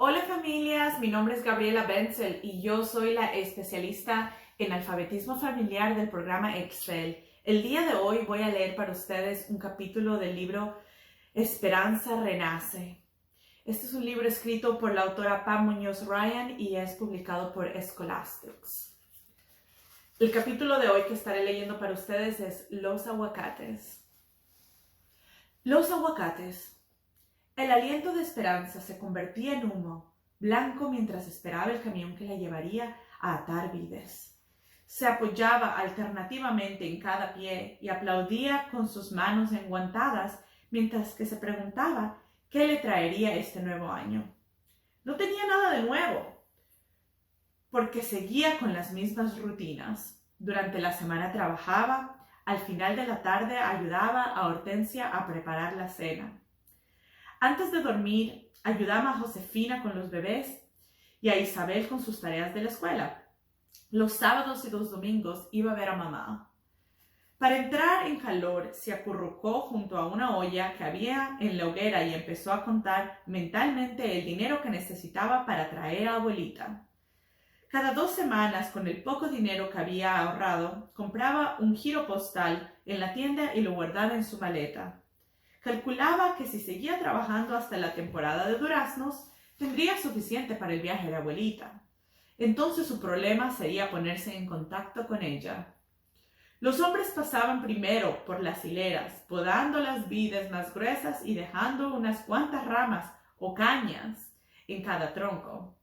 Hola familias, mi nombre es Gabriela Benzel y yo soy la especialista en alfabetismo familiar del programa Excel. El día de hoy voy a leer para ustedes un capítulo del libro Esperanza Renace. Este es un libro escrito por la autora Pam Muñoz Ryan y es publicado por Scholastics. El capítulo de hoy que estaré leyendo para ustedes es Los aguacates. Los aguacates. El aliento de Esperanza se convertía en humo, blanco mientras esperaba el camión que la llevaría a atar vides. Se apoyaba alternativamente en cada pie y aplaudía con sus manos enguantadas mientras que se preguntaba qué le traería este nuevo año. No tenía nada de nuevo, porque seguía con las mismas rutinas. Durante la semana trabajaba, al final de la tarde ayudaba a Hortensia a preparar la cena. Antes de dormir, ayudaba a Josefina con los bebés y a Isabel con sus tareas de la escuela. Los sábados y los domingos iba a ver a mamá. Para entrar en calor, se acurrucó junto a una olla que había en la hoguera y empezó a contar mentalmente el dinero que necesitaba para traer a abuelita. Cada 2 semanas, con el poco dinero que había ahorrado, compraba un giro postal en la tienda y lo guardaba en su maleta. Calculaba que si seguía trabajando hasta la temporada de duraznos, tendría suficiente para el viaje de abuelita. Entonces su problema sería ponerse en contacto con ella. Los hombres pasaban primero por las hileras, podando las vides más gruesas y dejando unas cuantas ramas o cañas en cada tronco.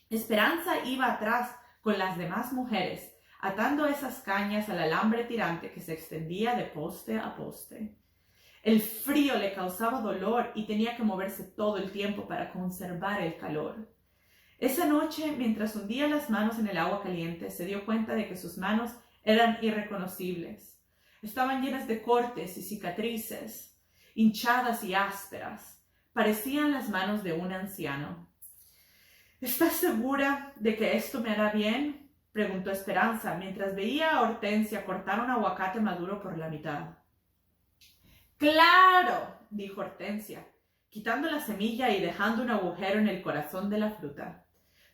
Esperanza iba atrás con las demás mujeres, atando esas cañas al alambre tirante que se extendía de poste a poste. El frío le causaba dolor y tenía que moverse todo el tiempo para conservar el calor. Esa noche, mientras hundía las manos en el agua caliente, se dio cuenta de que sus manos eran irreconocibles. Estaban llenas de cortes y cicatrices, hinchadas y ásperas. Parecían las manos de un anciano. ¿Estás segura de que esto me hará bien?, preguntó Esperanza, mientras veía a Hortensia cortar un aguacate maduro por la mitad. ¡Claro!, dijo Hortensia, quitando la semilla y dejando un agujero en el corazón de la fruta.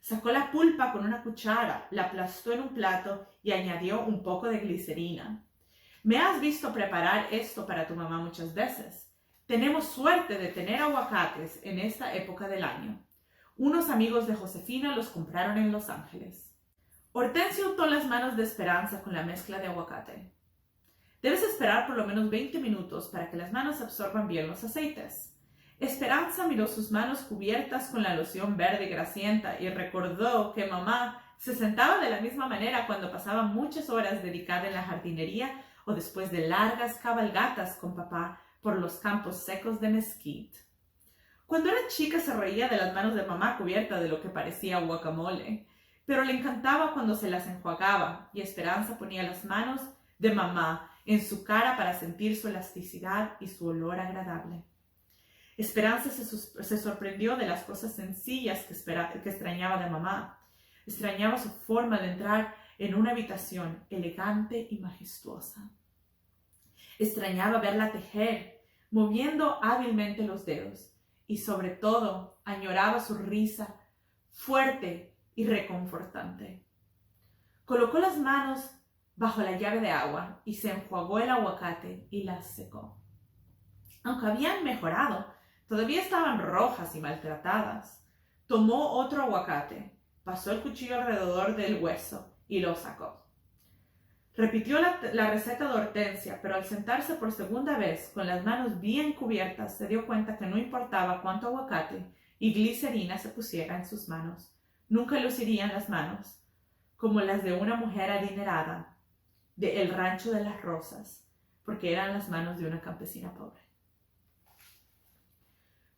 Sacó la pulpa con una cuchara, la aplastó en un plato y añadió un poco de glicerina. Me has visto preparar esto para tu mamá muchas veces. Tenemos suerte de tener aguacates en esta época del año. Unos amigos de Josefina los compraron en Los Ángeles. Hortensia untó las manos de Esperanza con la mezcla de aguacate. Debes esperar por lo menos 20 minutos para que las manos absorban bien los aceites. Esperanza miró sus manos cubiertas con la loción verde grasienta y recordó que mamá se sentaba de la misma manera cuando pasaba muchas horas dedicada en la jardinería o después de largas cabalgatas con papá por los campos secos de Mesquite. Cuando era chica se reía de las manos de mamá cubiertas de lo que parecía guacamole, pero le encantaba cuando se las enjuagaba y Esperanza ponía las manos de mamá en su cara para sentir su elasticidad y su olor agradable. Esperanza se sorprendió de las cosas sencillas que extrañaba de mamá. Extrañaba su forma de entrar en una habitación elegante y majestuosa. Extrañaba verla tejer, moviendo hábilmente los dedos, y sobre todo añoraba su risa fuerte y reconfortante. Colocó las manos bajo la llave de agua y se enjuagó el aguacate y las secó. Aunque habían mejorado, todavía estaban rojas y maltratadas. Tomó otro aguacate, pasó el cuchillo alrededor del hueso y lo sacó. Repitió la receta de Hortensia, pero al sentarse por segunda vez con las manos bien cubiertas, se dio cuenta que no importaba cuánto aguacate y glicerina se pusiera en sus manos. Nunca lucirían las manos como las de una mujer adinerada de El Rancho de las Rosas, porque eran las manos de una campesina pobre.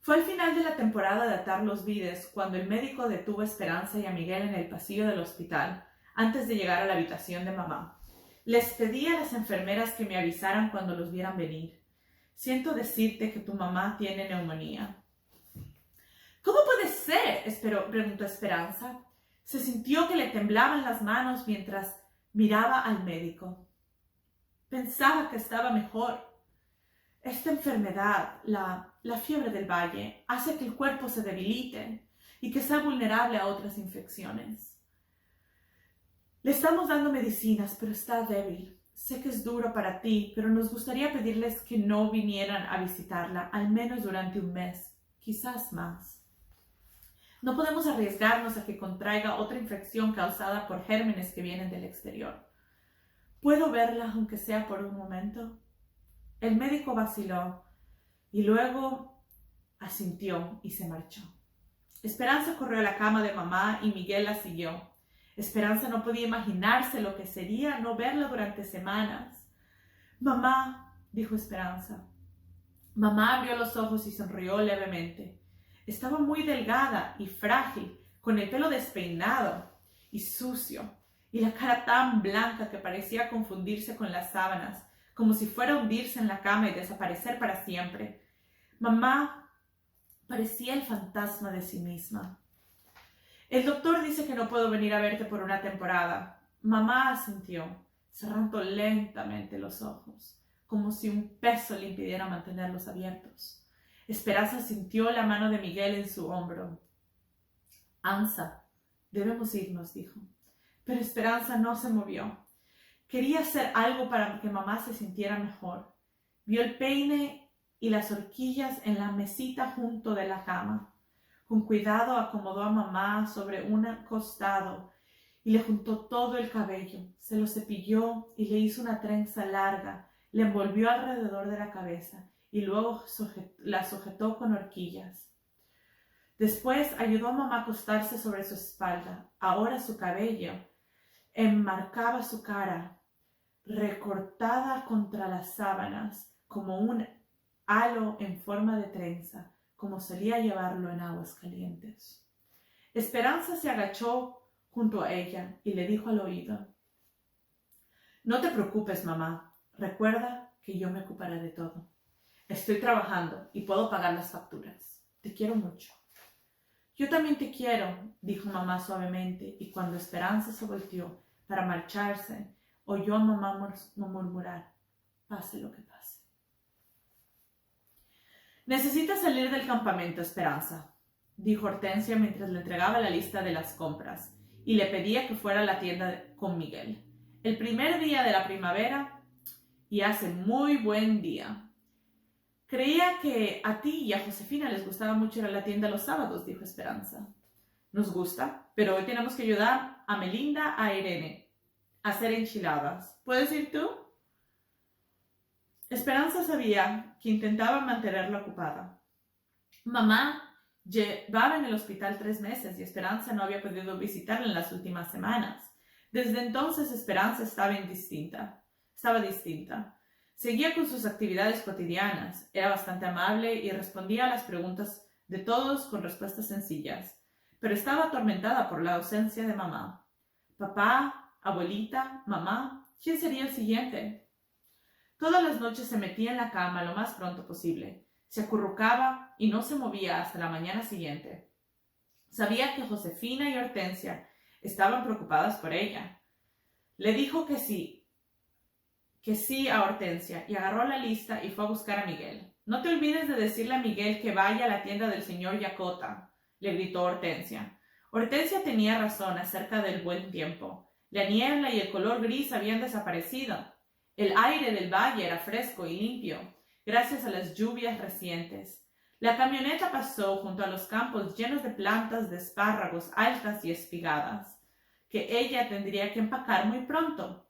Fue al final de la temporada de atar los vides cuando el médico detuvo a Esperanza y a Miguel en el pasillo del hospital antes de llegar a la habitación de mamá. Les pedí a las enfermeras que me avisaran cuando los vieran venir. Siento decirte que tu mamá tiene neumonía. ¿Cómo puede ser?, preguntó Esperanza. Se sintió que le temblaban las manos mientras miraba al médico. Pensaba que estaba mejor. Esta enfermedad, la fiebre del valle, hace que el cuerpo se debilite y que sea vulnerable a otras infecciones. Le estamos dando medicinas, pero está débil. Sé que es duro para ti, pero nos gustaría pedirles que no vinieran a visitarla, al menos durante un mes, quizás más. No podemos arriesgarnos a que contraiga otra infección causada por gérmenes que vienen del exterior. ¿Puedo verla, aunque sea por un momento? El médico vaciló y luego asintió y se marchó. Esperanza corrió a la cama de mamá y Miguel la siguió. Esperanza no podía imaginarse lo que sería no verla durante semanas. «Mamá», dijo Esperanza. Mamá abrió los ojos y sonrió levemente. Estaba muy delgada y frágil, con el pelo despeinado y sucio, y la cara tan blanca que parecía confundirse con las sábanas, como si fuera a hundirse en la cama y desaparecer para siempre. Mamá parecía el fantasma de sí misma. «El doctor dice que no puedo venir a verte por una temporada». Mamá asintió, cerrando lentamente los ojos, como si un peso le impidiera mantenerlos abiertos. Esperanza sintió la mano de Miguel en su hombro. «Ansa, debemos irnos», dijo. Pero Esperanza no se movió. Quería hacer algo para que mamá se sintiera mejor. Vio el peine y las horquillas en la mesita junto de la cama. Con cuidado acomodó a mamá sobre un costado y le juntó todo el cabello. Se lo cepilló y le hizo una trenza larga. Le envolvió alrededor de la cabeza y luego la sujetó con horquillas. Después ayudó a mamá a acostarse sobre su espalda. Ahora su cabello enmarcaba su cara, recortada contra las sábanas, como un halo en forma de trenza, como solía llevarlo en aguas calientes. Esperanza se agachó junto a ella y le dijo al oído: «No te preocupes, mamá. Recuerda que yo me ocuparé de todo. Estoy trabajando y puedo pagar las facturas. Te quiero mucho». «Yo también te quiero», dijo mamá suavemente, y cuando Esperanza se volteó para marcharse, oyó a mamá murmurar: «Pase lo que pase». «Necesitas salir del campamento, Esperanza», dijo Hortensia mientras le entregaba la lista de las compras y le pedía que fuera a la tienda con Miguel. «El primer día de la primavera y hace muy buen día». «Creía que a ti y a Josefina les gustaba mucho ir a la tienda los sábados», dijo Esperanza. «Nos gusta, pero hoy tenemos que ayudar a Melinda, a Irene, a hacer enchiladas. ¿Puedes ir tú?» Esperanza sabía que intentaba mantenerla ocupada. Mamá llevaba en el hospital 3 meses y Esperanza no había podido visitarla en las últimas semanas. Desde entonces Esperanza estaba distinta. Seguía con sus actividades cotidianas, era bastante amable y respondía a las preguntas de todos con respuestas sencillas, pero estaba atormentada por la ausencia de mamá. Papá, abuelita, mamá, ¿quién sería el siguiente? Todas las noches se metía en la cama lo más pronto posible, se acurrucaba y no se movía hasta la mañana siguiente. Sabía que Josefina y Hortensia estaban preocupadas por ella. Le dijo que sí a Hortensia y agarró la lista y fue a buscar a Miguel. «No te olvides de decirle a Miguel que vaya a la tienda del señor Yacota», le gritó Hortensia. Hortensia tenía razón acerca del buen tiempo. La niebla y el color gris habían desaparecido. El aire del valle era fresco y limpio, gracias a las lluvias recientes. La camioneta pasó junto a los campos llenos de plantas de espárragos altas y espigadas, que ella tendría que empacar muy pronto.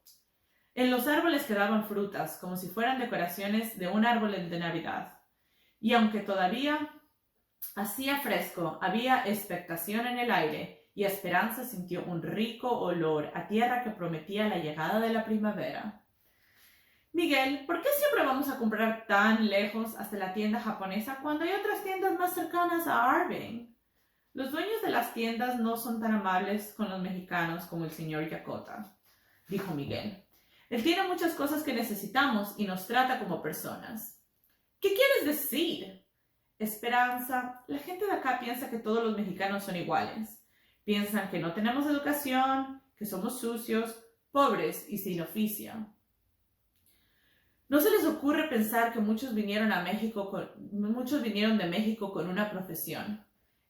En los árboles quedaban frutas, como si fueran decoraciones de un árbol de Navidad. Y aunque todavía hacía fresco, había expectación en el aire, y Esperanza sintió un rico olor a tierra que prometía la llegada de la primavera. «Miguel, ¿por qué siempre vamos a comprar tan lejos hasta la tienda japonesa cuando hay otras tiendas más cercanas a Irving?» «Los dueños de las tiendas no son tan amables con los mexicanos como el señor Yacota», dijo Miguel. «Él tiene muchas cosas que necesitamos y nos trata como personas». «¿Qué quieres decir?» «Esperanza, la gente de acá piensa que todos los mexicanos son iguales. Piensan que no tenemos educación, que somos sucios, pobres y sin oficio. ¿No se les ocurre pensar que muchos vinieron de México con una profesión?»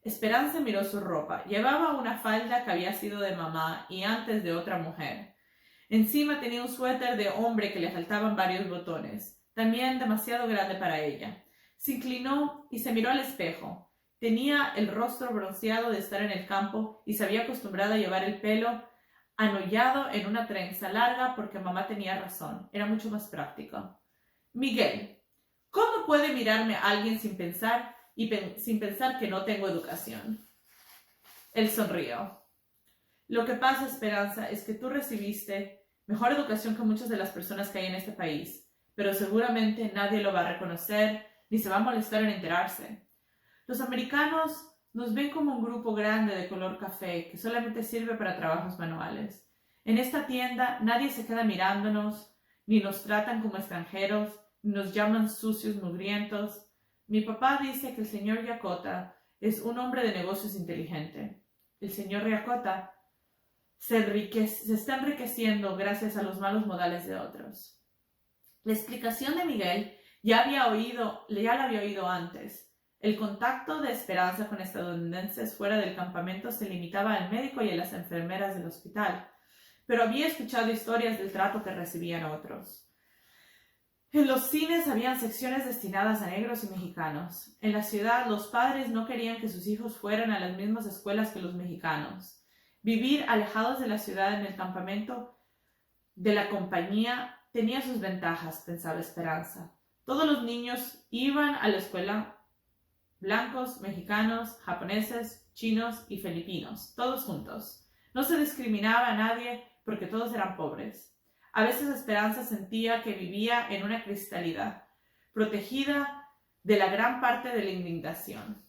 Esperanza miró su ropa. Llevaba una falda que había sido de mamá y antes de otra mujer. Encima tenía un suéter de hombre que le faltaban varios botones, también demasiado grande para ella. Se inclinó y se miró al espejo. Tenía el rostro bronceado de estar en el campo y se había acostumbrado a llevar el pelo anollado en una trenza larga porque mamá tenía razón. Era mucho más práctico. Miguel, ¿cómo puede mirarme a alguien sin pensar que no tengo educación? Él sonrió. Lo que pasa, Esperanza, es que tú recibiste mejor educación que muchas de las personas que hay en este país, pero seguramente nadie lo va a reconocer ni se va a molestar en enterarse. Los americanos nos ven como un grupo grande de color café que solamente sirve para trabajos manuales. En esta tienda nadie se queda mirándonos, ni nos tratan como extranjeros, ni nos llaman sucios, mugrientos. Mi papá dice que el señor Yakota es un hombre de negocios inteligente. El señor Yakota se está enriqueciendo gracias a los malos modales de otros. La explicación de Miguel ya la había oído antes. El contacto de Esperanza con estadounidenses fuera del campamento se limitaba al médico y a las enfermeras del hospital, pero había escuchado historias del trato que recibían otros. En los cines habían secciones destinadas a negros y mexicanos. En la ciudad, los padres no querían que sus hijos fueran a las mismas escuelas que los mexicanos. Vivir alejados de la ciudad en el campamento de la compañía tenía sus ventajas, pensaba Esperanza. Todos los niños iban a la escuela, blancos, mexicanos, japoneses, chinos y filipinos, todos juntos. No se discriminaba a nadie porque todos eran pobres. A veces Esperanza sentía que vivía en una cristalidad, protegida de la gran parte de la indignación.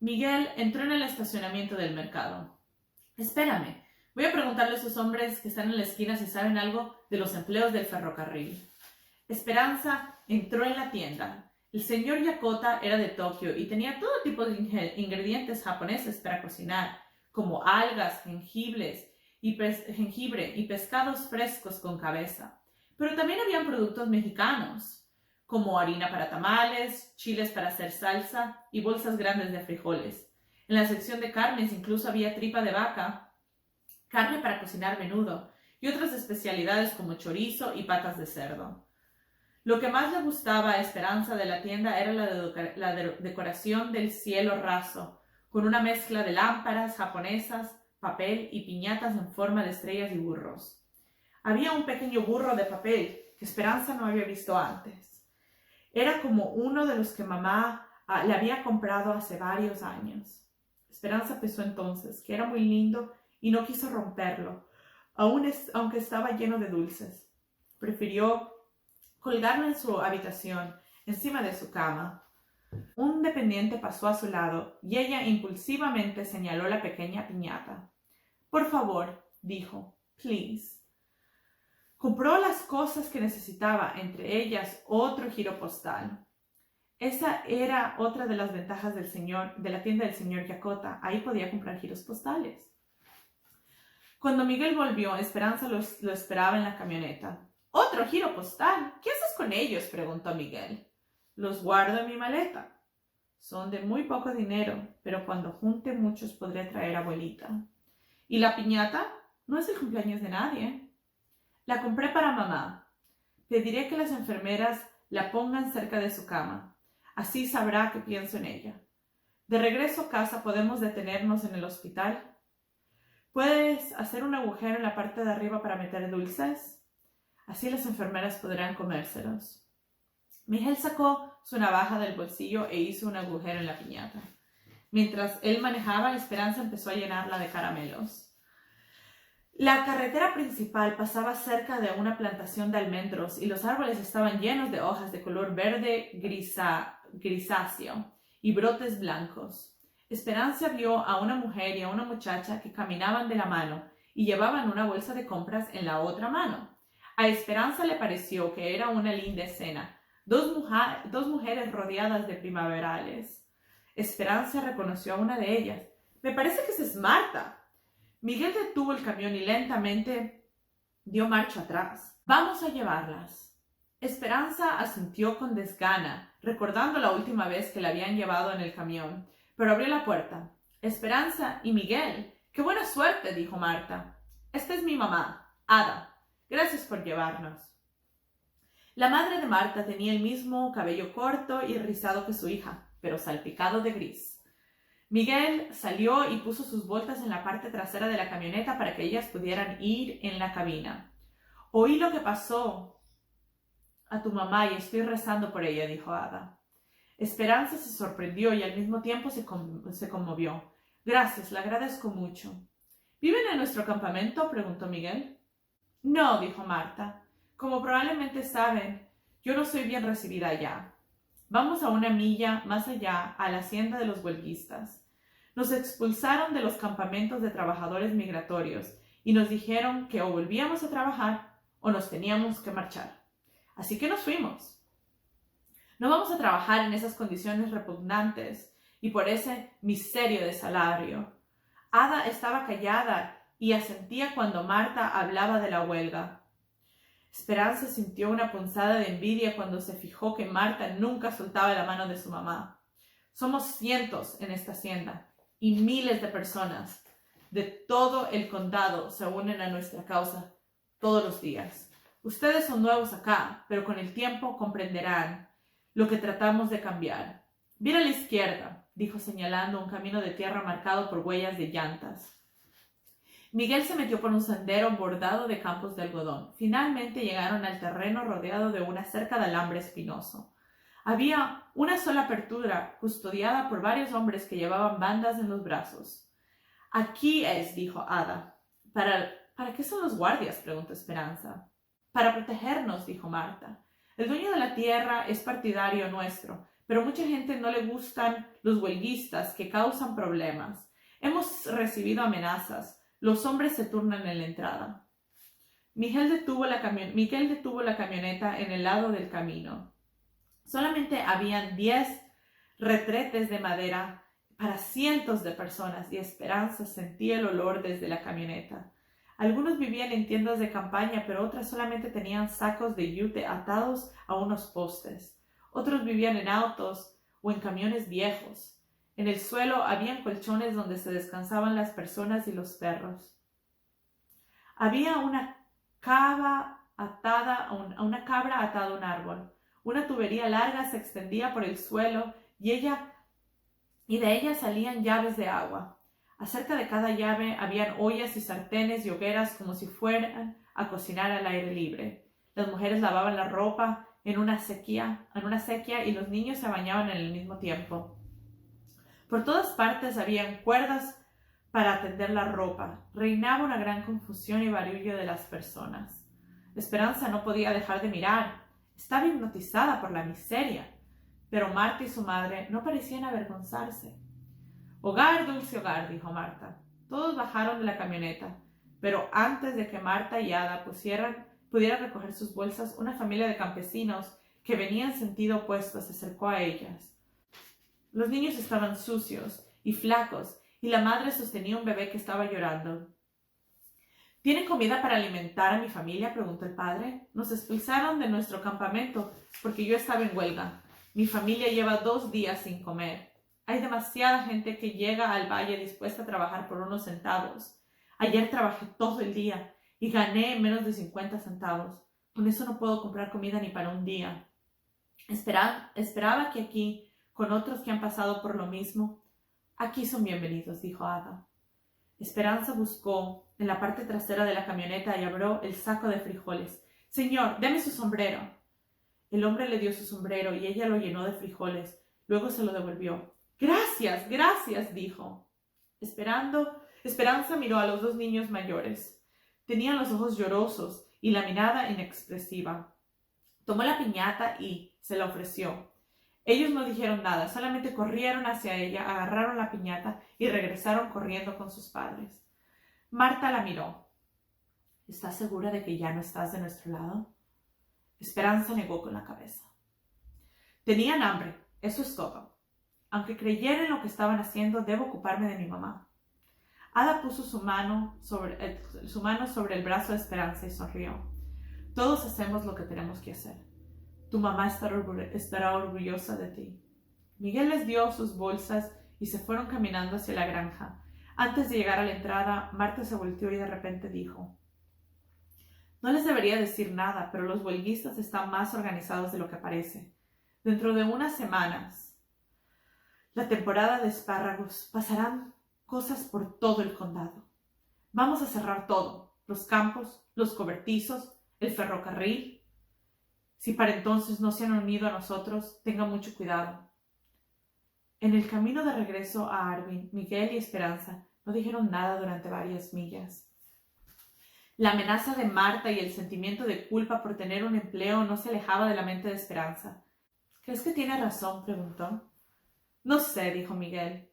Miguel entró en el estacionamiento del mercado. Espérame, voy a preguntarle a esos hombres que están en la esquina si saben algo de los empleos del ferrocarril. Esperanza entró en la tienda. El señor Yakota era de Tokio y tenía todo tipo de ingredientes japoneses para cocinar, como algas, jengibre y pescados frescos con cabeza. Pero también habían productos mexicanos, como harina para tamales, chiles para hacer salsa y bolsas grandes de frijoles. En la sección de carnes incluso había tripa de vaca, carne para cocinar menudo y otras especialidades como chorizo y patas de cerdo. Lo que más le gustaba a Esperanza de la tienda era la decoración del cielo raso, con una mezcla de lámparas japonesas, papel y piñatas en forma de estrellas y burros. Había un pequeño burro de papel que Esperanza no había visto antes. Era como uno de los que mamá le había comprado hace varios años. Esperanza pensó entonces que era muy lindo y no quiso romperlo, aunque estaba lleno de dulces. Prefirió colgarlo en su habitación, encima de su cama. Un dependiente pasó a su lado y ella impulsivamente señaló la pequeña piñata. Por favor, dijo, please. Compró las cosas que necesitaba, entre ellas otro giro postal. Esa era otra de las ventajas de la tienda del señor Yakota. Ahí podía comprar giros postales. Cuando Miguel volvió, Esperanza lo esperaba en la camioneta. ¿Otro giro postal? ¿Qué haces con ellos?, preguntó Miguel. Los guardo en mi maleta. Son de muy poco dinero, pero cuando junte muchos podré traer a abuelita. ¿Y la piñata? No es el cumpleaños de nadie. La compré para mamá. Pediré que las enfermeras la pongan cerca de su cama. Así sabrá que pienso en ella. De regreso a casa podemos detenernos en el hospital. ¿Puedes hacer un agujero en la parte de arriba para meter dulces? Así las enfermeras podrán comérselos. Miguel sacó su navaja del bolsillo e hizo un agujero en la piñata. Mientras él manejaba, Esperanza empezó a llenarla de caramelos. La carretera principal pasaba cerca de una plantación de almendros y los árboles estaban llenos de hojas de color verde grisáceo y brotes blancos. Esperanza vio a una mujer y a una muchacha que caminaban de la mano y llevaban una bolsa de compras en la otra mano. A Esperanza le pareció que era una linda escena, dos mujeres rodeadas de primaverales. Esperanza reconoció a una de ellas. «Me parece que esa es Marta». Miguel detuvo el camión y lentamente dio marcha atrás. «Vamos a llevarlas». Esperanza asintió con desgana, recordando la última vez que la habían llevado en el camión, pero abrió la puerta. Esperanza y Miguel. ¡Qué buena suerte!, dijo Marta. Esta es mi mamá, Ada. Gracias por llevarnos. La madre de Marta tenía el mismo cabello corto y rizado que su hija, pero salpicado de gris. Miguel salió y puso sus botas en la parte trasera de la camioneta para que ellas pudieran ir en la cabina. Oí lo que pasó a tu mamá y estoy rezando por ella, dijo Ada. Esperanza se sorprendió y al mismo tiempo se conmovió. Gracias, le agradezco mucho. ¿Viven en nuestro campamento?, preguntó Miguel. No, dijo Marta. Como probablemente saben, yo no soy bien recibida allá. Vamos a una milla más allá, a la hacienda de los huelguistas. Nos expulsaron de los campamentos de trabajadores migratorios y nos dijeron que o volvíamos a trabajar o nos teníamos que marchar. Así que nos fuimos. No vamos a trabajar en esas condiciones repugnantes y por ese miserio de salario. Ada estaba callada y asentía cuando Marta hablaba de la huelga. Esperanza sintió una punzada de envidia cuando se fijó que Marta nunca soltaba la mano de su mamá. Somos cientos en esta hacienda y miles de personas de todo el condado se unen a nuestra causa todos los días. Ustedes son nuevos acá, pero con el tiempo comprenderán lo que tratamos de cambiar. Mira a la izquierda, dijo señalando un camino de tierra marcado por huellas de llantas. Miguel se metió por un sendero bordado de campos de algodón. Finalmente llegaron al terreno rodeado de una cerca de alambre espinoso. Había una sola apertura, custodiada por varios hombres que llevaban bandas en los brazos. Aquí es, dijo Ada. ¿Para qué son los guardias?, preguntó Esperanza. Para protegernos, dijo Marta. El dueño de la tierra es partidario nuestro, pero mucha gente no le gustan los huelguistas que causan problemas. Hemos recibido amenazas. Los hombres se turnan en la entrada. Miguel detuvo la camioneta en el lado del camino. Solamente habían 10 retretes de madera para cientos de personas y Esperanza sentía el olor desde la camioneta. Algunos vivían en tiendas de campaña, pero otras solamente tenían sacos de yute atados a unos postes. Otros vivían en autos o en camiones viejos. En el suelo habían colchones donde se descansaban las personas y los perros. Había una cabra atada a un árbol. Una tubería larga se extendía por el suelo y de ella salían llaves de agua. Acerca de cada llave habían ollas y sartenes y hogueras como si fueran a cocinar al aire libre. Las mujeres lavaban la ropa en una sequía y los niños se bañaban en el mismo tiempo. Por todas partes habían cuerdas para tender la ropa. Reinaba una gran confusión y barullo de las personas. Esperanza no podía dejar de mirar. Estaba hipnotizada por la miseria. Pero Marta y su madre no parecían avergonzarse. Hogar, dulce hogar, dijo Marta. Todos bajaron de la camioneta, pero antes de que Marta y Ada pudieran recoger sus bolsas, una familia de campesinos que venían en sentido opuesto se acercó a ellas. Los niños estaban sucios y flacos, y la madre sostenía un bebé que estaba llorando. ¿Tienen comida para alimentar a mi familia?, preguntó el padre. Nos expulsaron de nuestro campamento porque yo estaba en huelga. Mi familia lleva 2 días sin comer. Hay demasiada gente que llega al valle dispuesta a trabajar por unos centavos. Ayer trabajé todo el día y gané menos de 50 centavos. Con eso no puedo comprar comida ni para un día. Esperaba que aquí, con otros que han pasado por lo mismo. Aquí son bienvenidos, dijo Ada. Esperanza buscó en la parte trasera de la camioneta y abrió el saco de frijoles. Señor, deme su sombrero. El hombre le dio su sombrero y ella lo llenó de frijoles. Luego se lo devolvió. Gracias, gracias, dijo. Esperanza miró a los 2 niños mayores. Tenían los ojos llorosos y la mirada inexpresiva. Tomó la piñata y se la ofreció. Ellos no dijeron nada, solamente corrieron hacia ella, agarraron la piñata y regresaron corriendo con sus padres. Marta la miró. ¿Estás segura de que ya no estás de nuestro lado? Esperanza negó con la cabeza. Tenían hambre, eso es todo. Aunque creyera en lo que estaban haciendo, debo ocuparme de mi mamá. Ada puso su mano sobre el brazo de Esperanza y sonrió. Todos hacemos lo que tenemos que hacer. Tu mamá estará orgullosa de ti. Miguel les dio sus bolsas y se fueron caminando hacia la granja. Antes de llegar a la entrada, Marta se volteó y de repente dijo: «No les debería decir nada, pero los huelguistas están más organizados de lo que parece. Dentro de unas semanas, la temporada de espárragos, pasarán cosas por todo el condado. Vamos a cerrar todo, los campos, los cobertizos, el ferrocarril. Si para entonces no se han unido a nosotros, tengan mucho cuidado». En el camino de regreso a Arvin, Miguel y Esperanza no dijeron nada durante varias millas. La amenaza de Marta y el sentimiento de culpa por tener un empleo no se alejaba de la mente de Esperanza. «¿Crees que tiene razón?», preguntó. «No sé», dijo Miguel.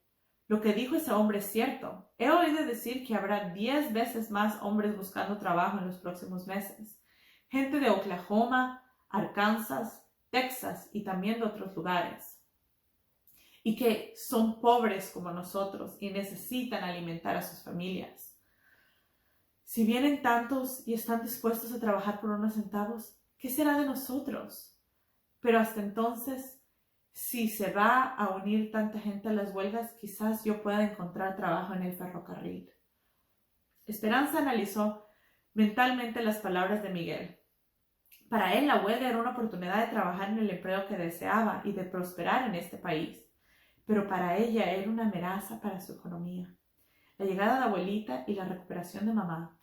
«Lo que dijo ese hombre es cierto. He oído decir que habrá 10 veces más hombres buscando trabajo en los próximos meses. Gente de Oklahoma, Arkansas, Texas y también de otros lugares. Y que son pobres como nosotros y necesitan alimentar a sus familias. Si vienen tantos y están dispuestos a trabajar por unos centavos, ¿qué será de nosotros? Pero hasta entonces, si se va a unir tanta gente a las huelgas, quizás yo pueda encontrar trabajo en el ferrocarril». Esperanza analizó mentalmente las palabras de Miguel. Para él, la huelga era una oportunidad de trabajar en el empleo que deseaba y de prosperar en este país. Pero para ella era una amenaza para su economía. La llegada de abuelita y la recuperación de mamá.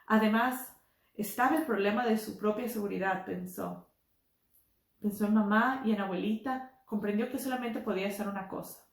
Además, estaba el problema de su propia seguridad, pensó. Pensó en mamá y en abuelita, comprendió que solamente podía hacer una cosa.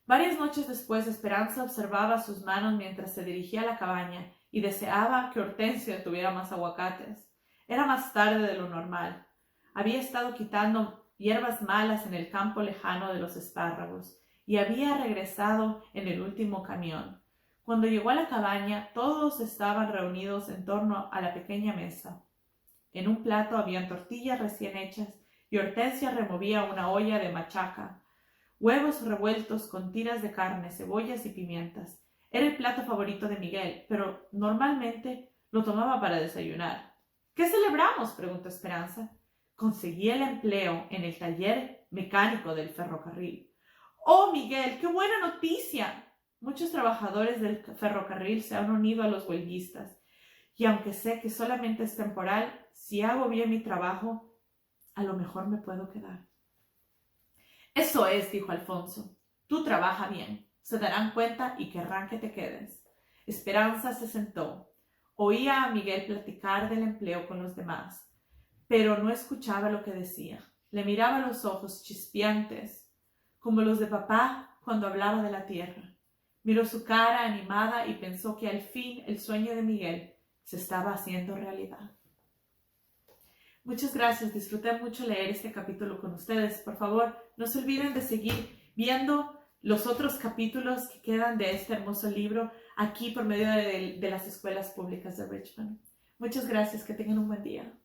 Varias noches después, Esperanza observaba sus manos mientras se dirigía a la cabaña y deseaba que Hortensia tuviera más aguacates. Era más tarde de lo normal. Había estado quitando hierbas malas en el campo lejano de los espárragos y había regresado en el último camión. Cuando llegó a la cabaña, todos estaban reunidos en torno a la pequeña mesa. En un plato habían tortillas recién hechas y Hortensia removía una olla de machaca, huevos revueltos con tiras de carne, cebollas y pimientas. Era el plato favorito de Miguel, pero normalmente lo tomaba para desayunar. «¿Qué celebramos?», preguntó Esperanza. «Conseguí el empleo en el taller mecánico del ferrocarril». «¡Oh, Miguel, qué buena noticia!». Muchos trabajadores del ferrocarril se han unido a los huelguistas, y aunque sé que solamente es temporal, si hago bien mi trabajo, a lo mejor me puedo quedar». «Eso es», dijo Alfonso. «Tú trabaja bien. Se darán cuenta y querrán que te quedes». Esperanza se sentó. Oía a Miguel platicar del empleo con los demás, pero no escuchaba lo que decía. Le miraba los ojos chispeantes, como los de papá cuando hablaba de la tierra. Miró su cara animada y pensó que al fin el sueño de Miguel se estaba haciendo realidad. Muchas gracias, disfruté mucho leer este capítulo con ustedes. Por favor, no se olviden de seguir viendo los otros capítulos que quedan de este hermoso libro aquí por medio de las escuelas públicas de Richmond. Muchas gracias, que tengan un buen día.